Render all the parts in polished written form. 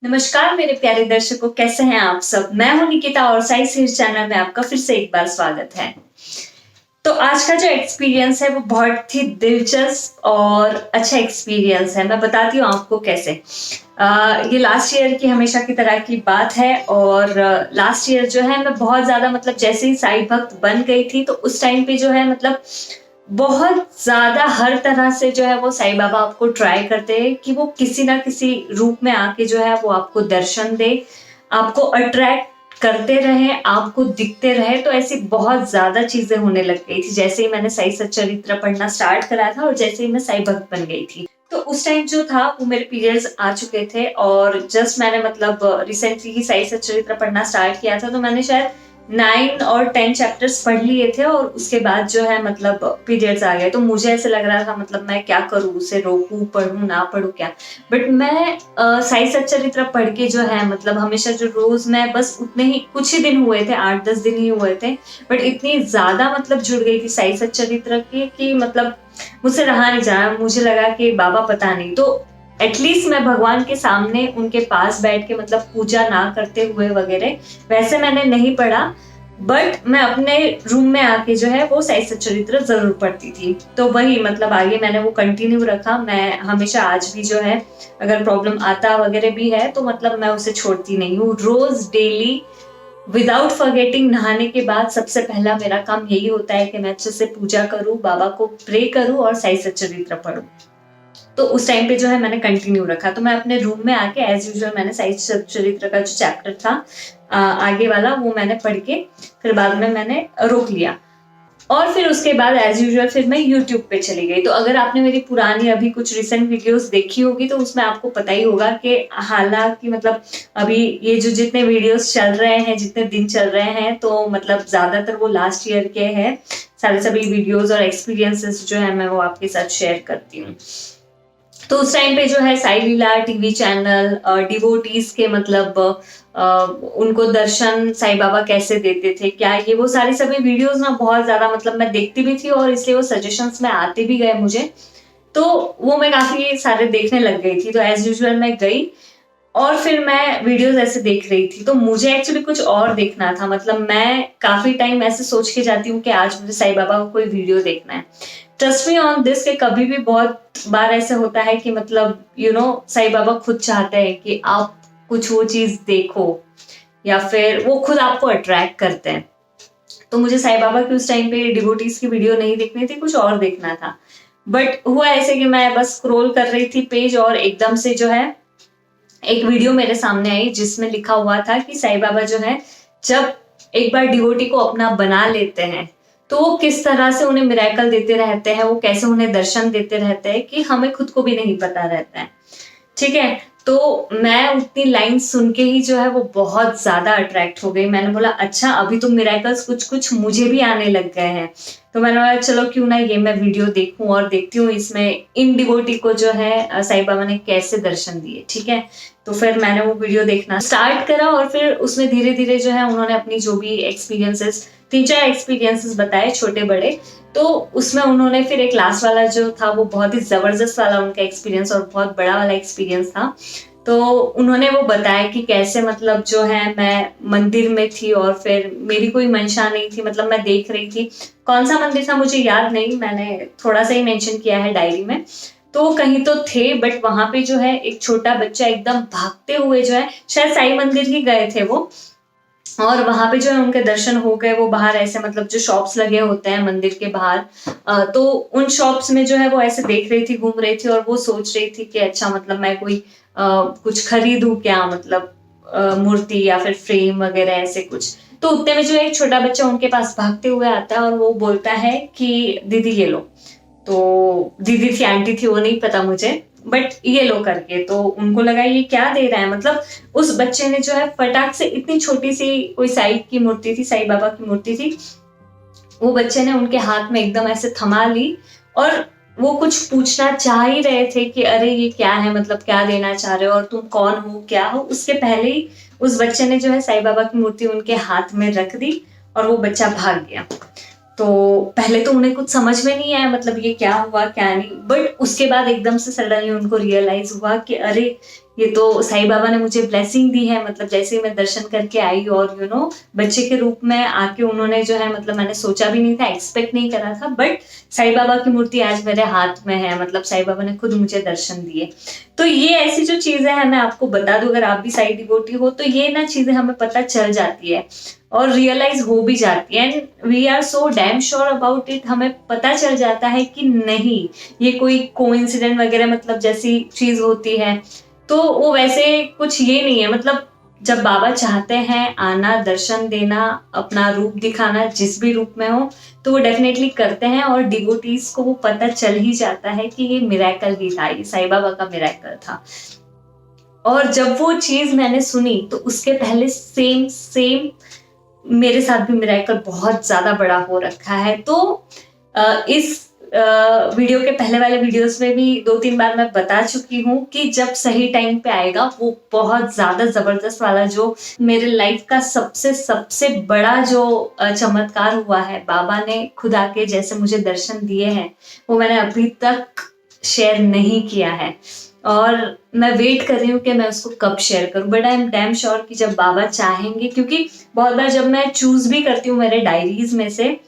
नमस्कार मेरे प्यारे दर्शकों, कैसे हैं आप सब। मैं हूं निकिता और साई सीरीज चैनल में आपका फिर से एक बार स्वागत है। तो आज का जो एक्सपीरियंस है वो बहुत ही दिलचस्प और अच्छा एक्सपीरियंस है। मैं बताती हूँ आपको कैसे। ये लास्ट ईयर की हमेशा की तरह की बात है और लास्ट ईयर जो है मैं बहुत ज्यादा जैसे ही साई भक्त बन गई थी तो उस टाइम पे जो है बहुत ज्यादा हर तरह से जो है वो साईं बाबा आपको ट्राई करते हैं कि वो किसी ना किसी रूप में आके जो है वो आपको दर्शन दे, आपको अट्रैक्ट करते रहे, आपको दिखते रहे। तो ऐसी बहुत ज्यादा चीजें होने लग गई थी जैसे ही मैंने साई सच्चरित्र पढ़ना स्टार्ट करा था और जैसे ही मैं साई भक्त बन गई थी। तो उस टाइम जो था वो मेरे पीरियड्स आ चुके थे और जस्ट मैंने रिसेंटली ही साई सच्चरित्र पढ़ना स्टार्ट किया था। तो मैंने शायद 9 और 10 चैप्टर्स पढ़ लिए थे और उसके बाद जो है पीरियड्स आ गए। तो मुझे ऐसे लग रहा था मैं क्या करूँ, उसे रोकूं, पढ़ूं ना पढ़ूं क्या। बट मैं साई सच्चरित्र पढ़ के जो है हमेशा जो रोज मैं बस उतने ही कुछ ही दिन हुए थे, 8-10 दिन ही हुए थे, बट इतनी ज्यादा जुड़ गई थी साई सच्चरित्र की कि मुझसे रहा नहीं जा रहा। मुझे लगा कि बाबा पता नहीं, तो एटलीस्ट मैं भगवान के सामने उनके पास बैठ के पूजा ना करते हुए वगैरह वैसे मैंने नहीं पढ़ा, बट मैं अपने रूम में आके जो है वो साई सच्चरित्र जरूर पढ़ती थी। तो वही आगे मैंने वो कंटिन्यू रखा। मैं हमेशा आज भी जो है अगर प्रॉब्लम आता वगैरह भी है तो मैं उसे छोड़ती नहीं हूँ। रोज डेली विदाउट फॉरगेटिंग नहाने के बाद सबसे पहला मेरा काम यही होता है कि मैं अच्छे से पूजा करूँ, बाबा को प्रे करूँ और साई सच्चरित्र पढ़ूं। तो उस टाइम पे जो है मैंने कंटिन्यू रखा। तो मैं अपने रूम में आके एज यूजुअल मैंने साई सच्चरित्र का जो चैप्टर था आगे वाला वो मैंने पढ़ के फिर बाद में मैंने रोक लिया और फिर उसके बाद एज यूजुअल फिर मैं यूट्यूब पे चली गई। तो अगर आपने मेरी पुरानी अभी कुछ रिसेंट वीडियोस देखी होगी तो उसमें आपको पता ही होगा कि हालांकि अभी ये जो जितने वीडियोस चल रहे हैं, जितने दिन चल रहे हैं, तो ज्यादातर वो लास्ट ईयर के हैं। सारे सभी वीडियोस और एक्सपीरियंसेस जो है मैं वो आपके साथ शेयर करती हूँ। तो उस टाइम पे जो है साई लीला टीवी चैनल डिवोटीज के उनको दर्शन साईं बाबा कैसे देते थे, क्या ये वो सारी सभी वीडियोस ना बहुत ज्यादा मैं देखती भी थी और इसलिए वो सजेशंस में आते भी गए मुझे। तो वो मैं काफी सारे देखने लग गई थी। तो एज यूजुअल मैं गई और फिर मैं वीडियोस ऐसे देख रही थी। तो मुझे एक्चुअली कुछ और देखना था। मैं काफी टाइम ऐसे सोच के जाती हूँ कि आज मुझे साईं बाबा का कोई वीडियो देखना है। ट्रस्ट मी ऑन दिस के कभी भी बहुत बार ऐसा होता है कि साईं बाबा खुद चाहते हैं कि आप कुछ वो चीज देखो या फिर वो खुद आपको अट्रैक्ट करते हैं। तो मुझे साईं बाबा की उस टाइम पे डिवोटीज की वीडियो नहीं देखनी थी, कुछ और देखना था। बट हुआ ऐसे कि मैं बस स्क्रॉल कर रही थी पेज और एकदम से जो है एक वीडियो मेरे सामने आई जिसमें लिखा हुआ था कि साईं बाबा जो है जब एक बार डिवोटी को अपना बना लेते हैं तो वो किस तरह से उन्हें मिरेकल देते रहते हैं, वो कैसे उन्हें दर्शन देते रहते हैं कि हमें खुद को भी नहीं पता रहता है। ठीक है, तो मैं उतनी लाइन सुन के ही जो है वो बहुत ज्यादा अट्रैक्ट हो गई। मैंने बोला अच्छा अभी तो मिरेकल्स कुछ कुछ मुझे भी आने लग गए हैं। तो मैंने बोला चलो क्यों ना ये मैं वीडियो देखूं और देखती हूँ इसमें इन डिवोटी को जो है साईं बाबा ने कैसे दर्शन दिए। ठीक है, तो फिर मैंने वो वीडियो देखना स्टार्ट करा और फिर उसमें धीरे धीरे जो है उन्होंने अपनी जो भी एक्सपीरियंसेस, 3-4 एक्सपीरियंसेस बताए छोटे बड़े। तो उसमें उन्होंने फिर एक लास्ट वाला जो था वो बहुत ही जबरदस्त वाला उनका एक्सपीरियंस और बहुत बड़ा वाला एक्सपीरियंस था। तो उन्होंने वो बताया कि कैसे जो है मैं मंदिर में थी और फिर मेरी कोई मंशा नहीं थी। मैं देख रही थी, कौन सा मंदिर था मुझे याद नहीं, मैंने थोड़ा सा ही मेंशन किया है डायरी में। तो कहीं तो थे बट वहां पे जो है एक छोटा बच्चा एकदम भागते हुए जो है, शायद साईं मंदिर ही गए थे वो, और वहां पे जो है उनके दर्शन हो गए। वो बाहर ऐसे जो शॉप्स लगे होते हैं मंदिर के बाहर, तो उन शॉप्स में जो है वो ऐसे देख रही थी, घूम रही थी और वो सोच रही थी कि अच्छा मैं कोई कुछ खरीदूं क्या, मूर्ति या फिर फ्रेम वगैरह ऐसे कुछ। तो उतने में जो एक छोटा बच्चा उनके पास भागते हुए आता है और वो बोलता है कि दीदी ये लो। तो दीदी थी, आंटी थी, वो नहीं पता मुझे, बट ये लो करके। तो उनको लगा ये क्या दे रहा है। उस बच्चे ने जो है फटाक से, इतनी छोटी सी कोई साई की मूर्ति थी, साईं बाबा की मूर्ति थी, वो बच्चे ने उनके हाथ में एकदम ऐसे थमा ली और वो कुछ पूछना चाह ही रहे थे कि अरे ये क्या है, क्या देना चाह रहे हो और तुम कौन हो, क्या हो। उसके पहले ही उस बच्चे ने जो है साईं बाबा की मूर्ति उनके हाथ में रख दी और वो बच्चा भाग गया। तो पहले तो उन्हें कुछ समझ में नहीं आया ये क्या हुआ क्या नहीं, बट उसके बाद एकदम से सडनली उनको रियलाइज हुआ कि अरे ये तो साईं बाबा ने मुझे ब्लेसिंग दी है, मतलब जैसे ही मैं दर्शन करके आई और बच्चे के रूप में आके उन्होंने जो है, मतलब मैंने सोचा भी नहीं था, एक्सपेक्ट नहीं करा था, बट साईं बाबा की मूर्ति आज मेरे हाथ में है, मतलब साईं बाबा ने खुद मुझे दर्शन दिए। तो ये ऐसी जो चीजें हैं, मैं आपको बता दूं, अगर आप भी साईं डिवोटी हो तो ये ना चीजें हमें पता चल जाती है और रियलाइज हो भी जाती है, and we are so damn sure about it. हमें पता चल जाता है कि नहीं, ये कोई कोइंसिडेंट वगैरह मतलब जैसी चीज होती है, तो वो वैसे कुछ ये नहीं है। मतलब जब बाबा चाहते हैं आना, दर्शन देना, अपना रूप दिखाना, जिस भी रूप में हो, तो वो डेफिनेटली करते हैं, और डिवोटीज को वो पता चल ही जाता है कि ये मिरेकल ही था, ये साईं बाबा का मिरेकल था। और जब वो चीज मैंने सुनी तो उसके पहले सेम सेम मेरे साथ भी मिरेकल बहुत ज्यादा बड़ा हो रखा है। तो इस वीडियो के पहले वाले वीडियोस में भी 2-3 बार मैं बता चुकी हूँ कि जब सही टाइम पे आएगा, वो बहुत ज्यादा जबरदस्त वाला जो मेरे लाइफ का सबसे सबसे बड़ा जो चमत्कार हुआ है, बाबा ने खुद आके जैसे मुझे दर्शन दिए हैं, वो मैंने अभी तक शेयर नहीं किया है, और मैं वेट कर रही हूँ कि मैं उसको कब शेयर करूँ। But I am damn sure कि जब बाबा चाहेंगे, क्योंकि बहुत बार जब मैं चूज भी करती हूँ मेरे डायरीज में से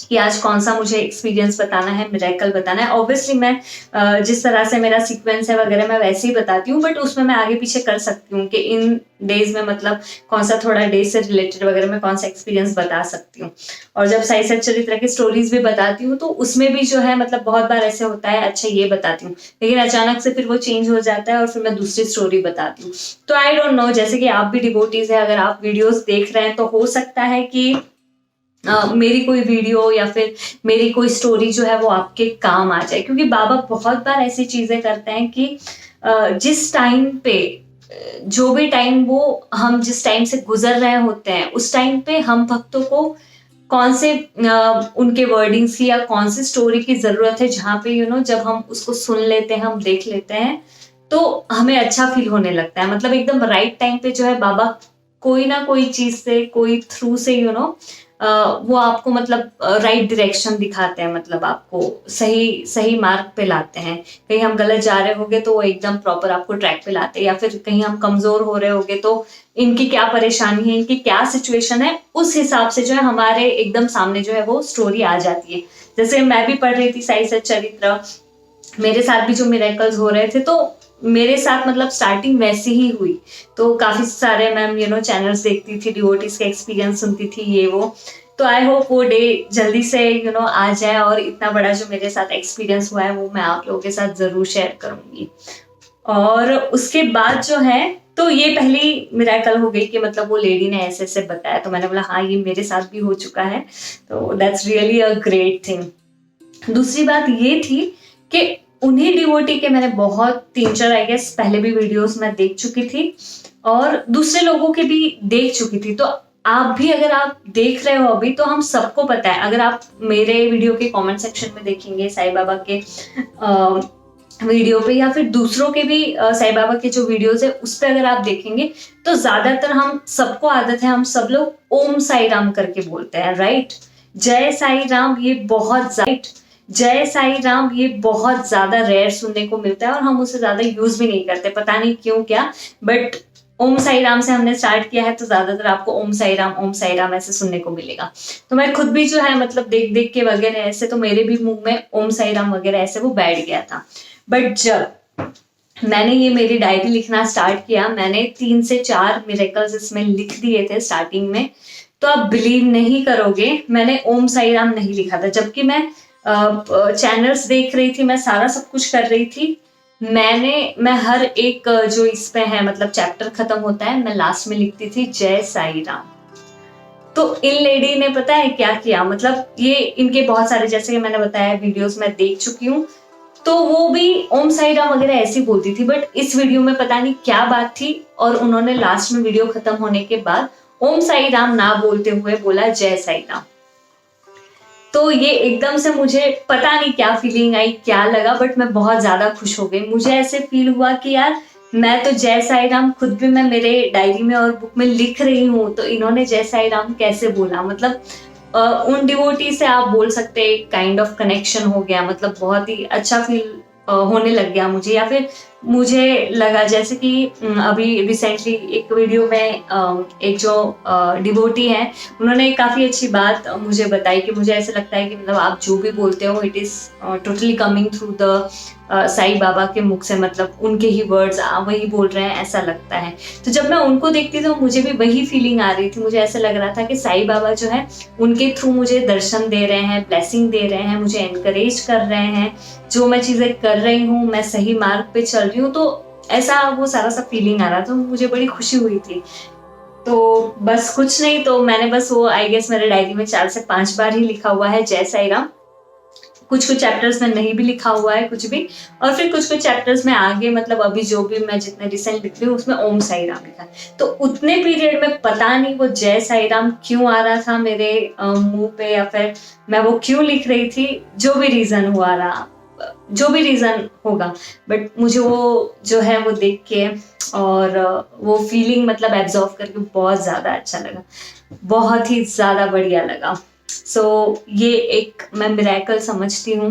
कि आज कौन सा मुझे एक्सपीरियंस बताना है, मिरेकल बताना है, ऑब्वियसली मैं जिस तरह से मेरा सीक्वेंस है वगैरह मैं वैसे ही बताती हूँ, बट उसमें मैं आगे पीछे कर सकती हूँ कि इन डेज में मतलब कौन सा थोड़ा डे से रिलेटेड वगैरह मैं कौन सा एक्सपीरियंस बता सकती हूँ। और जब साईं सच्चरित्र की स्टोरीज भी बताती हूँ तो उसमें भी जो है, मतलब बहुत बार ऐसे होता है, अच्छा ये बताती हूँ, लेकिन अचानक से फिर वो चेंज हो जाता है और फिर मैं दूसरी स्टोरी बताती हूँ। तो आई डोंट नो, जैसे कि आप भी डिवोटीज है, अगर आप वीडियोज देख रहे हैं तो हो सकता है कि मेरी कोई वीडियो या फिर मेरी कोई स्टोरी जो है वो आपके काम आ जाए, क्योंकि बाबा बहुत बार ऐसी चीजें करते हैं कि जिस टाइम पे, जो भी टाइम वो हम जिस टाइम से गुजर रहे होते हैं, उस टाइम पे हम भक्तों को कौन से उनके वर्डिंग्स की या कौन सी स्टोरी की जरूरत है, जहाँ पे जब हम उसको सुन लेते हैं, हम देख लेते हैं, तो हमें अच्छा फील होने लगता है। मतलब एकदम राइट टाइम पे जो है बाबा कोई ना कोई चीज से, कोई थ्रू से वो आपको मतलब राइट डायरेक्शन दिखाते हैं, मतलब आपको सही सही मार्ग पे लाते हैं। कहीं हम गलत जा रहे होंगे तो वो एकदम प्रॉपर आपको ट्रैक पे लाते हैं, या फिर कहीं हम कमजोर हो रहे होंगे तो इनकी क्या परेशानी है, इनकी क्या सिचुएशन है, उस हिसाब से जो है हमारे एकदम सामने जो है वो स्टोरी आ जाती है। जैसे मैं भी पढ़ रही थी साईं सच्चरित्र, मेरे साथ भी जो मिरेकल्स हो रहे थे, तो मेरे साथ मतलब स्टार्टिंग वैसी ही हुई। तो काफी सारे मैं चैनल्स देखती थी, डिवोटीज के एक्सपीरियंस सुनती थी, ये वो। तो आई होप वो डे जल्दी से आ जाए, और इतना बड़ा जो मेरे साथ एक्सपीरियंस हुआ है वो मैं आप लोगों के साथ जरूर शेयर करूंगी। और उसके बाद जो है, तो ये पहली मिरेकल हो गई कि मतलब वो लेडी ने ऐसे ऐसे बताया, तो मैंने बोला हाँ, ये मेरे साथ भी हो चुका है, तो that's really a great thing. दूसरी बात ये थी कि उन्हीं डिवोटी के मैंने बहुत 3-4 आई गेस पहले भी वीडियोस में देख चुकी थी, और दूसरे लोगों के भी देख चुकी थी। तो आप भी अगर आप देख रहे हो अभी, तो हम सबको पता है, अगर आप मेरे वीडियो के कमेंट सेक्शन में देखेंगे साईं बाबा के वीडियो पे, या फिर दूसरों के भी साईं बाबा के जो वीडियोस है उस पर अगर आप देखेंगे, तो ज्यादातर हम सबको आदत है, हम सब लोग ओम साई राम करके बोलते हैं, राइट। जय साई राम ये बहुत जय साई राम ये बहुत ज्यादा रेयर सुनने को मिलता है, और हम उसे ज्यादा यूज भी नहीं करते, पता नहीं क्यों क्या, बट ओम साई राम से हमने स्टार्ट किया है, तो ज्यादातर आपको ओम साई राम ऐसे सुनने को मिलेगा। तो मैं खुद भी जो है मतलब देख देख के वगैरह ऐसे, तो मेरे भी मुंह में ओम साई राम वगैरह ऐसे वो बैठ गया था। बट जब मैंने ये मेरी डायरी लिखना स्टार्ट किया, मैंने 3 से 4 मिरेकल्स इसमें लिख दिए थे स्टार्टिंग में, तो आप बिलीव नहीं करोगे, मैंने ओम साई राम नहीं लिखा था, जबकि मैं चैनल्स देख रही थी, मैं सारा सब कुछ कर रही थी। मैं हर एक जो इस पे है, मतलब चैप्टर खत्म होता है, मैं लास्ट में लिखती थी जय साई राम। तो इन लेडी ने पता है क्या किया, मतलब ये इनके बहुत सारे, जैसे कि मैंने बताया, वीडियोस मैं देख चुकी हूँ, तो वो भी ओम साई राम वगैरह ऐसी बोलती थी, बट इस वीडियो में पता नहीं क्या बात थी, और उन्होंने लास्ट में वीडियो खत्म होने के बाद ओम साई राम ना बोलते हुए बोला जय साई राम। तो ये एकदम से मुझे पता नहीं क्या फीलिंग आई, क्या लगा, बट मैं बहुत ज्यादा खुश हो गई। मुझे ऐसे फील हुआ कि यार, मैं तो जय साई राम खुद भी मैं मेरे डायरी में और बुक में लिख रही हूँ, तो इन्होंने जय साई राम कैसे बोला। मतलब उन डिवोटी से आप बोल सकते हैं काइंड ऑफ कनेक्शन हो गया, मतलब बहुत ही अच्छा फील होने लग गया मुझे, या फिर मुझे लगा जैसे कि अभी रिसेंटली एक वीडियो में एक जो डिवोटी है उन्होंने काफ़ी अच्छी बात मुझे बताई कि मुझे ऐसा लगता है कि मतलब आप जो भी बोलते हो it is totally coming through the Sai Baba के मुख से, मतलब उनके ही वर्ड्स वही बोल रहे हैं ऐसा लगता है। तो जब मैं उनको देखती तो मुझे भी वही फीलिंग आ रही थी, मुझे ऐसा लग रहा था कि साईं बाबा जो है उनके थ्रू मुझे दर्शन दे रहे हैं, ब्लेसिंग दे रहे हैं, मुझे एनकरेज कर रहे हैं, जो मैं चीज़ें कर रही हूँ मैं सही मार्ग पे चल रही हूँ। तो ऐसा वो सारा सा फीलिंग आ रहा था, मुझे बड़ी खुशी हुई थी। तो बस कुछ नहीं, तो मैंने बस वो आई गेस मेरे डायरी में 4 से 5 बार ही लिखा हुआ है जय साईं राम। कुछ चैप्टर्स में नहीं भी लिखा हुआ है कुछ भी, और फिर कुछ चैप्टर्स में आगे मतलब अभी जो भी मैं जितने रिसेंट लिख रही हूँ उसमें ओम साई राम लिखा है। तो उतने पीरियड में पता नहीं वो जय साई राम क्यों आ रहा था मेरे मुंह पे, या फिर मैं वो क्यों लिख रही थी, जो भी रीजन हुआ रहा, जो भी रीजन होगा, बट मुझे वो जो है वो देख के और वो फीलिंग मतलब एब्जॉर्व करके बहुत ज्यादा अच्छा लगा, बहुत ही ज्यादा बढ़िया लगा। ये एक मैं मिरेकल समझती हूँ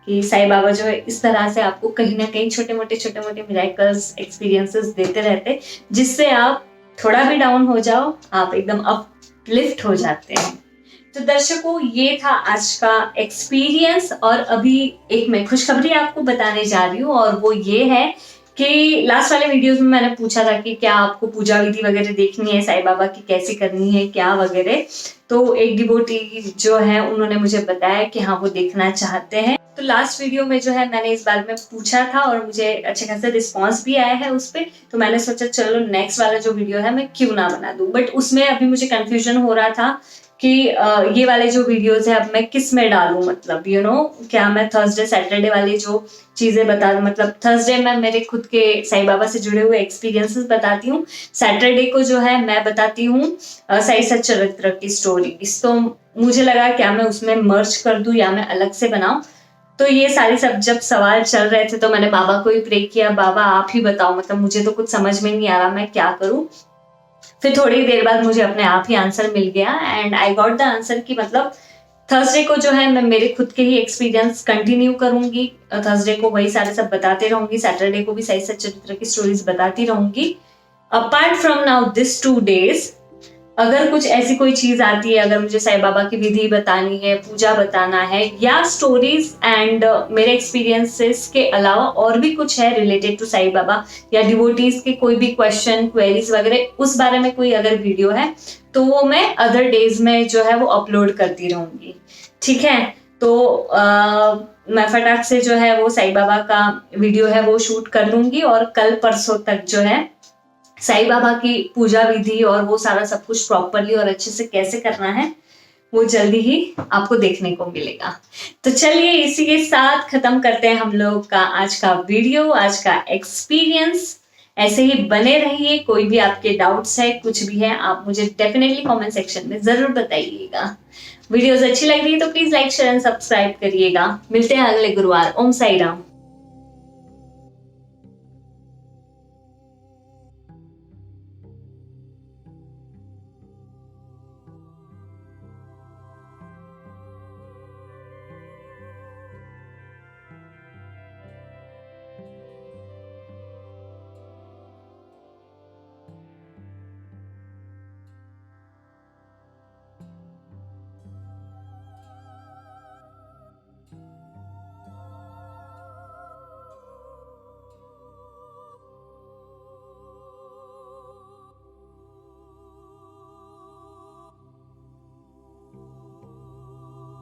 कि साईं बाबा जो है इस तरह से आपको कहीं ना कहीं छोटे मोटे मिरेकल्स एक्सपीरियंसेस देते रहते, जिससे आप थोड़ा भी डाउन हो जाओ आप एकदम अपलिफ्ट हो जाते हैं। तो दर्शकों ये था आज का एक्सपीरियंस, और अभी एक मैं खुशखबरी आपको बताने जा रही हूँ, और वो ये है कि लास्ट वाले वीडियोस में मैंने पूछा था कि क्या आपको पूजा विधि वगैरह देखनी है साईं बाबा की, कैसे करनी है क्या वगैरह। तो एक डिवोटी जो है उन्होंने मुझे बताया कि हाँ वो देखना चाहते हैं। तो लास्ट वीडियो में जो है मैंने इस बारे में पूछा था और मुझे अच्छे खासे रिस्पॉन्स भी आया है उस पर। तो मैंने सोचा चलो नेक्स्ट वाला जो वीडियो है मैं क्यों ना बना दूं, बट उसमें अभी मुझे कंफ्यूजन हो रहा था कि ये वाले जो वीडियोस है अब मैं किस में डालूं, मतलब क्या मैं थर्सडे सैटरडे वाली जो चीजें बता दूं, मतलब थर्सडे में मेरे खुद के साईं बाबा से जुड़े हुए एक्सपीरियंसेस बताती हूँ, सैटरडे को जो है मैं बताती हूँ साईं सच्चरित्र की स्टोरी। तो मुझे लगा क्या मैं उसमें मर्ज कर दूं या मैं अलग से बनाऊं। तो ये सारी सब जब सवाल चल रहे थे तो मैंने बाबा को ही प्रे किया, बाबा आप ही बताओ, मतलब मुझे तो कुछ समझ में नहीं आ रहा मैं क्या करूं। फिर थोड़ी देर बाद मुझे अपने आप ही आंसर मिल गया and I got the answer कि मतलब थर्सडे को जो है मैं मेरे खुद के ही एक्सपीरियंस कंटिन्यू करूंगी, थर्सडे को वही सारे सब बताते रहूंगी, सैटरडे को भी साईं सच्चरित्र की स्टोरीज बताती रहूंगी। Apart from now this 2 days अगर कुछ ऐसी कोई चीज आती है, अगर मुझे साईं बाबा की विधि बतानी है, पूजा बताना है, या स्टोरीज एंड मेरे एक्सपीरियंसेस के अलावा और भी कुछ है रिलेटेड टू साईं बाबा, या डिवोटीज के कोई भी क्वेश्चन क्वेरीज वगैरह उस बारे में कोई अगर वीडियो है तो वो मैं अदर डेज में जो है वो अपलोड करती रहूंगी। ठीक है, तो मैं फटाक से जो है वो साईं बाबा का वीडियो है वो शूट कर लूंगी, और कल परसों तक जो है साईं बाबा की पूजा विधि और वो सारा सब कुछ प्रॉपरली और अच्छे से कैसे करना है वो जल्दी ही आपको देखने को मिलेगा। तो चलिए इसी के साथ खत्म करते हैं हम लोग का आज का वीडियो, आज का एक्सपीरियंस। ऐसे ही बने रहिए, कोई भी आपके डाउट्स है कुछ भी है आप मुझे डेफिनेटली कमेंट सेक्शन में जरूर बताइएगा। वीडियोस अच्छी लग रही है तो please like share and subscribe करिएगा। मिलते हैं अगले गुरुवार। ओम साई राम।